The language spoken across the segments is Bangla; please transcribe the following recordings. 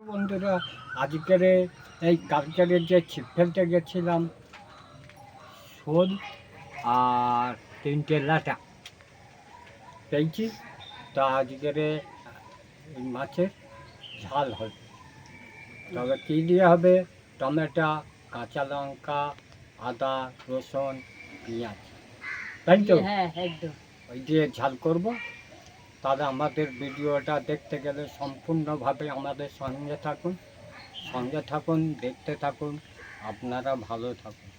বন্ধুরা, আজকের এই কালচারের যে ছিপ ফেলতে গেছিলাম, শোল আর 3টে লাটা পেয়েছি। তা আজকের এই মাছের ঝাল হবে। তবে কী দিয়ে হবে? টমেটো, কাঁচা লঙ্কা, আদা, রসুন, পেঁয়াজ, তাই তো? হ্যাঁ একদম। ওই দিয়ে ঝাল করব। তাহলে আমাদের ভিডিওটা দেখতে গেলে সম্পূর্ণভাবে আমাদের সঙ্গে থাকুন, দেখতে থাকুন, আপনারা ভালো থাকুন।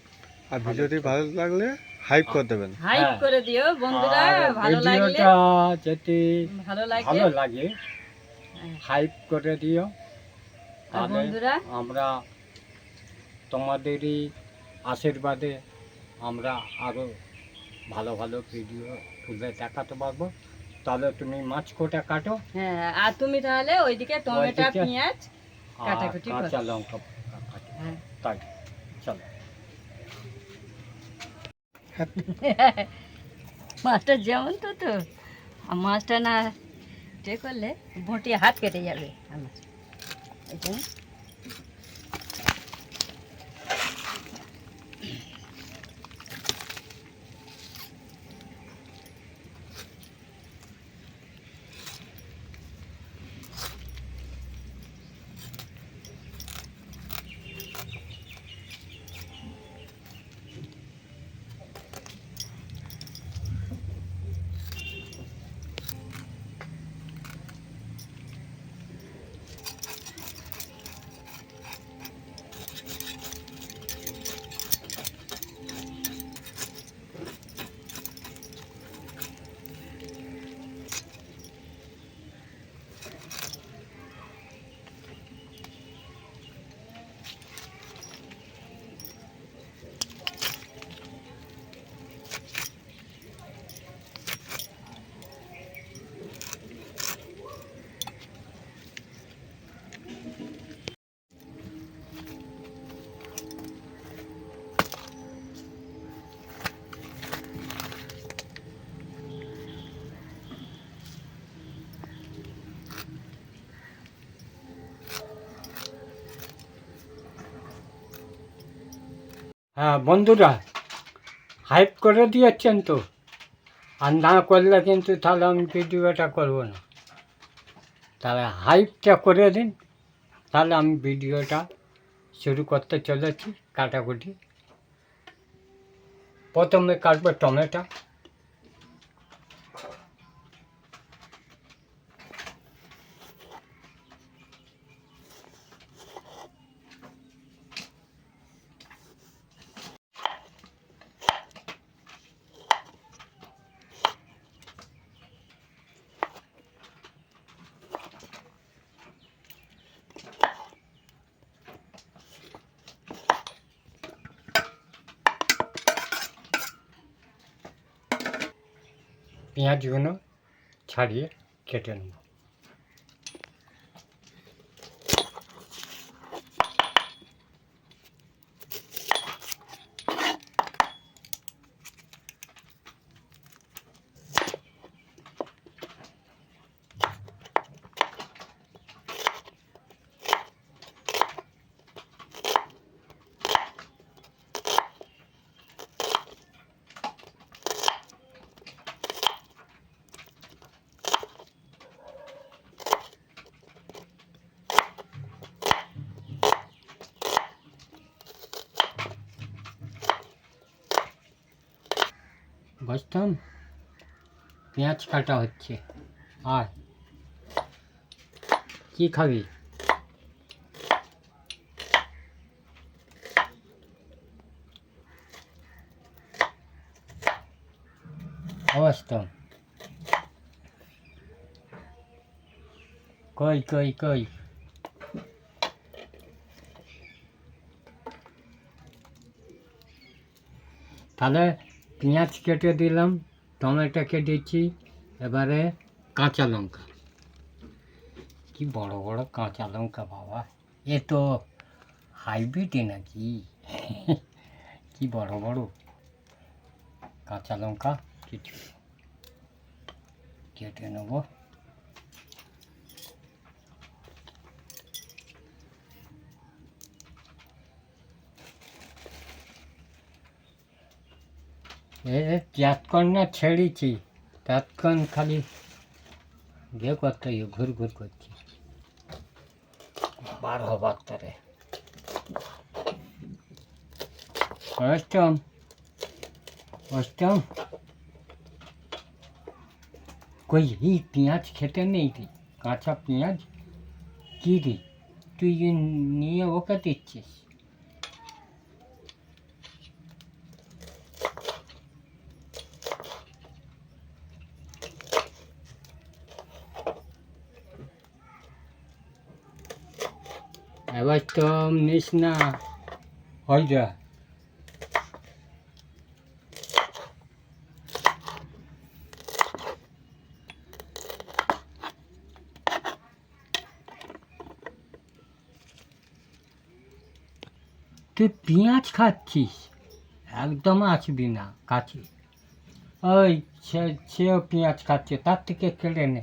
আর ভিডিওটি ভালো লাগলে হাইপ করে দেবেন। হাইপ হ্যাঁ, করে দিও বন্ধুরা, আর ভালো লাগলে ভিডিওটা যদি ভালো ভালো লাগে। লাগে হ্যাঁ। হাইপ করে দিও। আর তাহলে বন্ধুরা আমরা তোমাদেরই আশীর্বাদে আমরা আরও ভালো ভালো ভিডিও তুলে দেখাতে পারবো। তাহলে তুমি মাছ কোটা কাটো, হ্যাঁ, আর তুমি তাহলে ওইদিকে টমেটো ওইদিকে পেঁয়াজ আর কাটাকুটি করো। কাঁচা লঙ্কা কাটো। হ্যাঁ। তাই চলো। মাছটা যেমন তো তো আর মাছটা না করলে বঁটি হাত কেটে যাবে আমার, এই জন্য হ্যাঁ বন্ধুরা, হাইপ করে দিয়েছেন তো? আর না করলে কিন্তু তাহলে আমি ভিডিওটা করবো না। তাহলে হাইপটা করে দিন, তাহলে আমি ভিডিওটা শুরু করতে চলেছি। কাটাকুটি প্রথমে কাটবো টমেটো। পেঁয়াজগুলো ছাড়িয়ে কেটে নেব। বুঝতাম, পেঁয়াজ কাটা হচ্ছে। আর কি খাবি? অবস্থা কই কই কই তাহলে পেঁয়াজ কেটে দিলাম, টমেটো কেটেছি, এবারে কাঁচা লঙ্কা। কি বড় বড় কাঁচা লঙ্কা বাবা, এ তো হাইব্রিডই নাকি? কি বড় বড় কাঁচা লঙ্কা কিছু কেটে নেব। যতক্ষণ না ছেড়েছি ততক্ষণ খালি ইয়ে করতে ঘুর ঘুর করছি বার হবার তারে। অষ্টম অষ্টম কই এই পেঁয়াজ খেতে নেই রে, কাঁচা পেঁয়াজ কি রে তুই যে নিয়ে ওকে দিচ্ছিস? এবার তো নিস না, হয়ে যা। তুই পেঁয়াজ খাচ্ছিস, একদম আসবি না কাছে। ওই সেও পেঁয়াজ খাচ্ছে, তার থেকে কেড়ে নে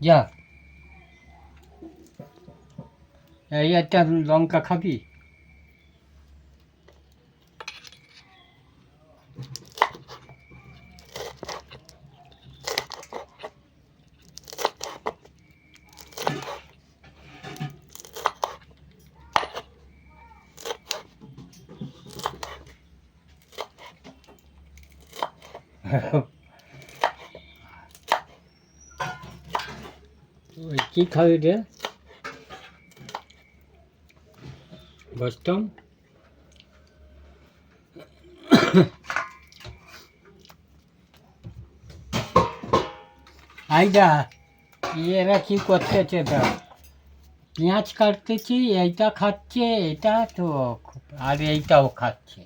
যা। এই একটা লঙ্কা খাবি? ওই কি খাবি রে বস্তম? আইডা এরা কি করতেছে? তা পেঁয়াজ কাটতেছি, এইটা খাচ্ছে, এটা তো আর এইটাও খাচ্ছে।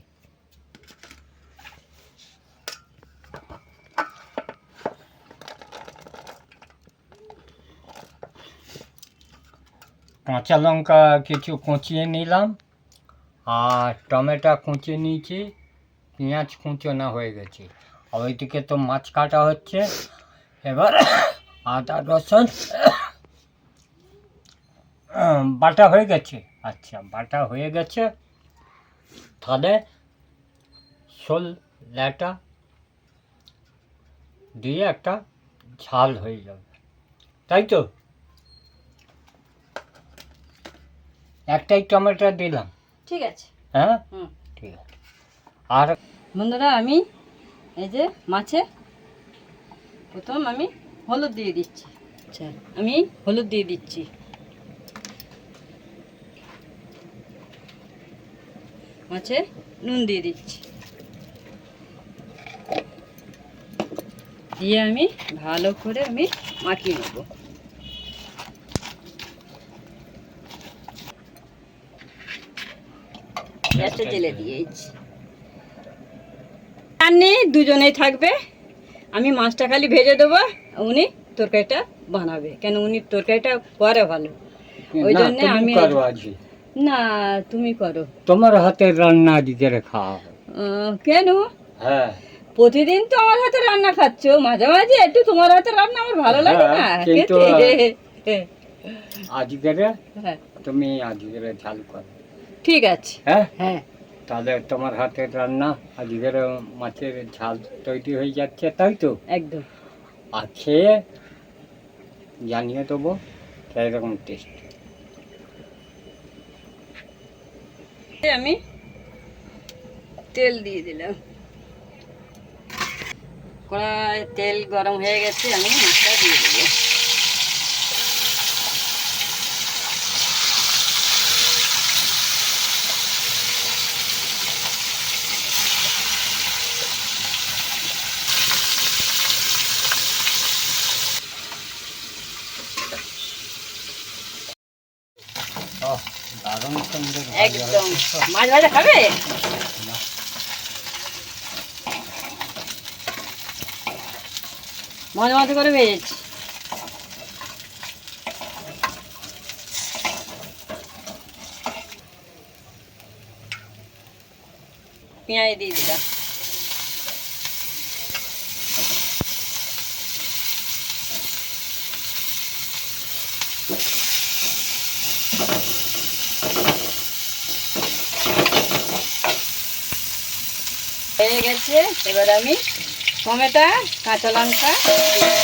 কাঁচা লঙ্কা কিছু কুচিয়ে নিলাম, আর টমেটো কুচিয়ে নিয়েছি, পেঁয়াজ কুচোনো হয়ে গেছে। আর ওইদিকে তো মাছ কাটা হচ্ছে। এবার আদা রসুন বাটা হয়ে গেছে। আচ্ছা, বাটা হয়ে গেছে, তাহলে শোল ল্যাটা দিয়ে একটা ঝাল হয়ে যাবে, তাই তো? একটাই টমেটো দিলাম, ঠিক আছে। হ্যাঁ হুম। ঠিক আছে। আর বন্ধুরা, আমি এই যে মাছে প্রথম আমি হলুদ দিয়ে দিচ্ছি। আচ্ছা, আমি হলুদ দিয়ে দিচ্ছি। মাছে নুন দিয়ে দিচ্ছি, দিয়ে আমি ভালো করে আমি মাখিয়ে নেব। গ্যাসটা জেলে দিয়েছি। রান্নি দুজনেই থাকবে, আমি মাছটা খালি ভেজে দেবো, উনি তরকারিটা বানাবে, কেন উনি তরকারিটা করে ভালো, ওই না, জন্য তুমি আমি। করো আজকে, না, তুমি করো। তোমার হাতের রান্না আজকে খাওয়া হবে। কেন? হ্যাঁ, প্রতিদিন তো আমার হাতে রান্না খাচ্ছ, মাঝে মাঝে একটু তোমার হাতে রান্না আমার ভালো লাগে না হ্যাঁ, কিন্তু খেতে? আজকে হ্যাঁ, তুমি আজকে ঝাল করো, ঠিক আছে। হ্যাঁ? হ্যাঁ, তাহলে তোমার হাতের রান্না আজকের মাছের ঝাল তৈরি হয়ে যাচ্ছে, তাই তো? একদম। আর খেয়ে জানিয়ে দেবো কীরকম টেস্ট। আমি তেল দিয়ে দিলাম, কড়াই তেল গরম হয়ে গেছে, আমি মাছটা দিয়ে দেবো। দারুণ সুন্দর একদম। মাছ ভাজা খাবে? মাছ মাছ করে ভেজেছি। পেঁয়াজ দিয়ে দিলাম, হয়ে গেছে, এবার আমি টমেটো কাঁচা লঙ্কা দিয়ে দেবো।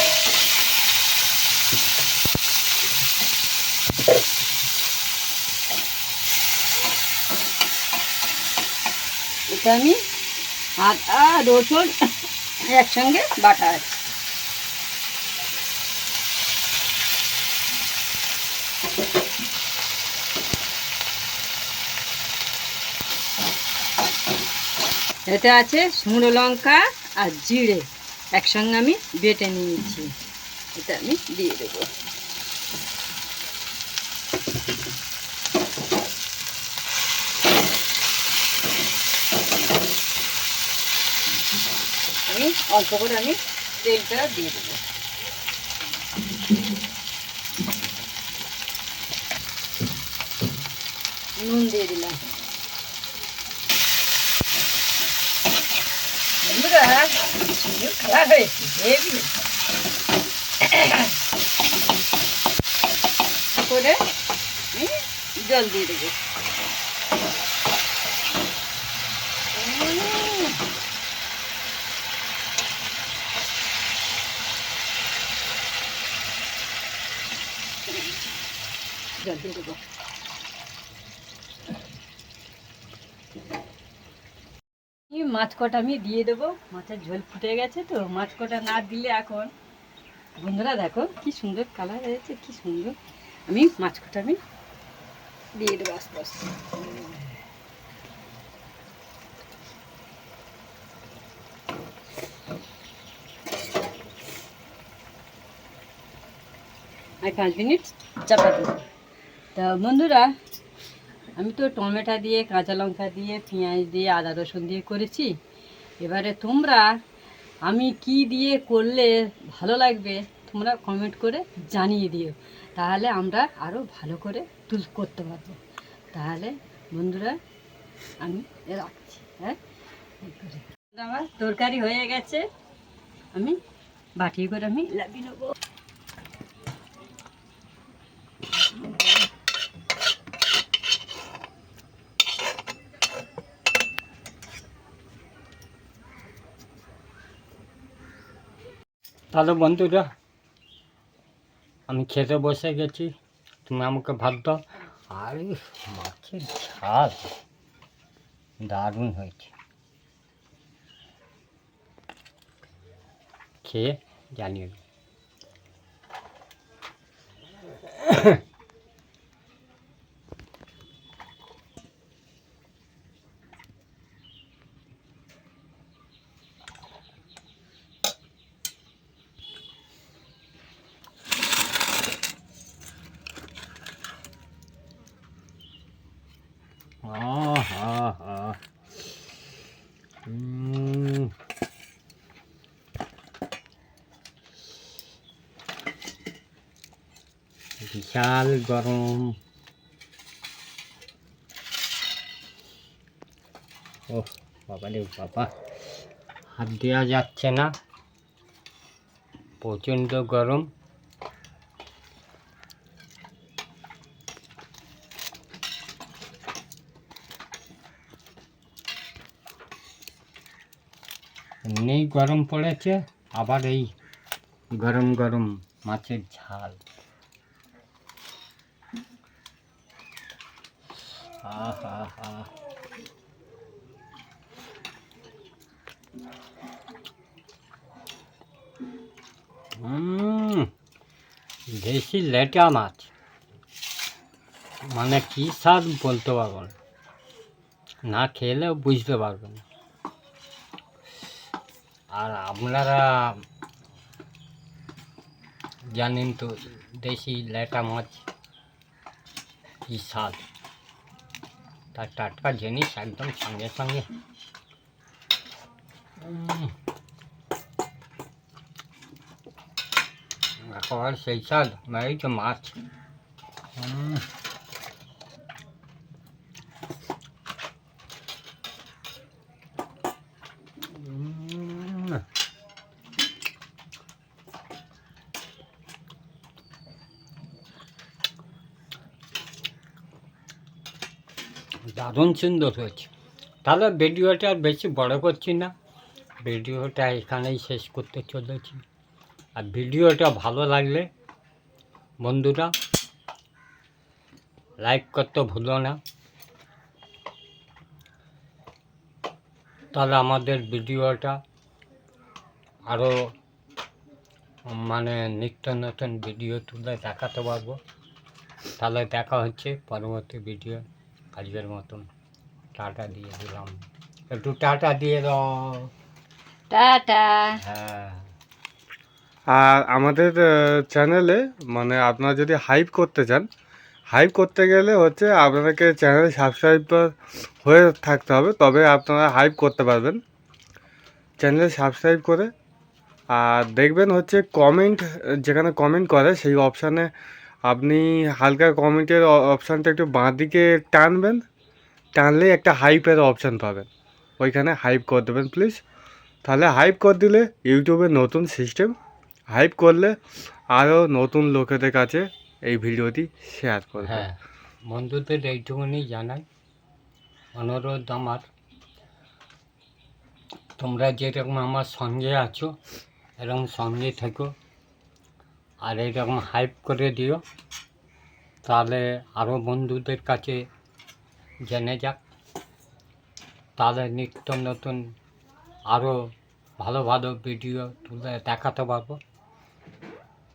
এটা আমি আদা রসুন একসঙ্গে বাটা আছে। এতে আছে শুকনো লঙ্কা আর জিরে একসঙ্গে আমি বেটে নিয়েছি, এটা আমি দিয়ে দেবো। আমি অল্প করে আমি তেলটা দিয়ে দেবো। নুন দিয়ে দিলাম। খারাপ হয়েছে হেভি করে আমি জল দিয়ে দেবো। জল দিয়ে দেবো। মাছ কটা আমি দিয়ে দেবো, মাছের ঝোল ফুটে গেছে তো, মাছ কটা না দিলে এখন বন্ধুরা দেখো কি সুন্দর কালার হয়েছে, কি সুন্দর। আমি মাছ কটা আমি দিয়ে দেবো আস্তে আস্তে। আর 5 মিনিট চাপা দেবো। তা বন্ধুরা আমি তো টমেটো দিয়ে কাঁচা লঙ্কা দিয়ে পেঁয়াজ দিয়ে আদা রসুন দিয়ে করেছি। এবারে তোমরা আমি কি দিয়ে করলে ভালো লাগবে তোমরা কমেন্ট করে জানিয়ে দিও, তাহলে আমরা আরও ভালো করে করতে পারবো। তাহলে বন্ধুরা আমি রাখছি। হ্যাঁ, আমার তরকারি হয়ে গেছে, আমি বাটি করে আমি লাগিয়ে নেবো। তাহলে বন্ধুরা আমি খেতে বসে গেছি, তুমি আমাকে ভাত দাও। আর মাছের ঝাল দারুণ হয়েছে, খেয়ে জানিয়ে দিও। বিশাল গরম। ও বাবা রে বাবা, হাত দেওয়া যাচ্ছে না, প্রচণ্ড গরম। এমনিই গরম পড়েছে, আবার এই গরম গরম মাছের ঝাল। আহা হা, দেশি লেটা মাছ, মানে কি স্বাদ বলতে পারবো না, না খেলেও বুঝতে পারবে না। আর আপনারা জানেন তো দেশি লেটা মাছ কি স্বাদ, তার টাটকা জিনিস একদম সঙ্গে সঙ্গে। একেবারে সেই স্বাদ, এই তো মাছ। দারুণ সুন্দর হয়েছে। তাহলে ভিডিওটা আর বেশি বড় করছি না, ভিডিওটা এখানেই শেষ করতে চলেছি। আর ভিডিওটা ভালো লাগলে বন্ধুরা লাইক করতে ভুলো না, তাহলে আমাদের ভিডিওটা আরও মানে নিত্য নতুন ভিডিও তুলে দেখাতে পারবো। তাহলে দেখা হচ্ছে পরবর্তী ভিডিও। আজকের মতন টাটা দিয়ে দিলাম, একটু টাটা দিয়ে দাও। টাটা। হ্যাঁ, আর আমাদের চ্যানেলে মানে আপনারা যদি হাইপ করতে চান, হাইপ করতে গেলে হচ্ছে আপনাদেরকে চ্যানেল সাবস্ক্রাইব হয়ে থাকতে হবে, তবে আপনারা হাইপ করতে পারবেন। চ্যানেল সাবস্ক্রাইব করে আর দেখবেন হচ্ছে কমেন্ট, যেখানে কমেন্ট করে সেই অপশানে আপনি হালকা কমেন্টের অপশানটা একটু বাঁ দিকে টানবেন, টানলেই একটা হাইপের অপশান পাবেন, ওইখানে হাইপ করে দেবেন প্লিজ। তাহলে হাইপ করে দিলে ইউটিউবের নতুন সিস্টেম, হাইপ করলে আরও নতুন লোকেদের কাছে এই ভিডিওটি শেয়ার করবে। হ্যাঁ, বন্ধুদের এইটুকুনি জানাই অনুরোধ আমার, তোমরা যেরকম আমার সঙ্গে আছো এরকম সঙ্গে থেকো, আর এইরকম হাইপ করে দিও, তাহলে আরও বন্ধুদের কাছে জেনে যাক, তাহলে নিত্য নতুন আরও ভালো ভালো ভিডিও তুলে দেখাতে পারবো।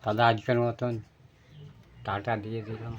তাহলে আজকের মতন টাটা দিয়ে দিলাম।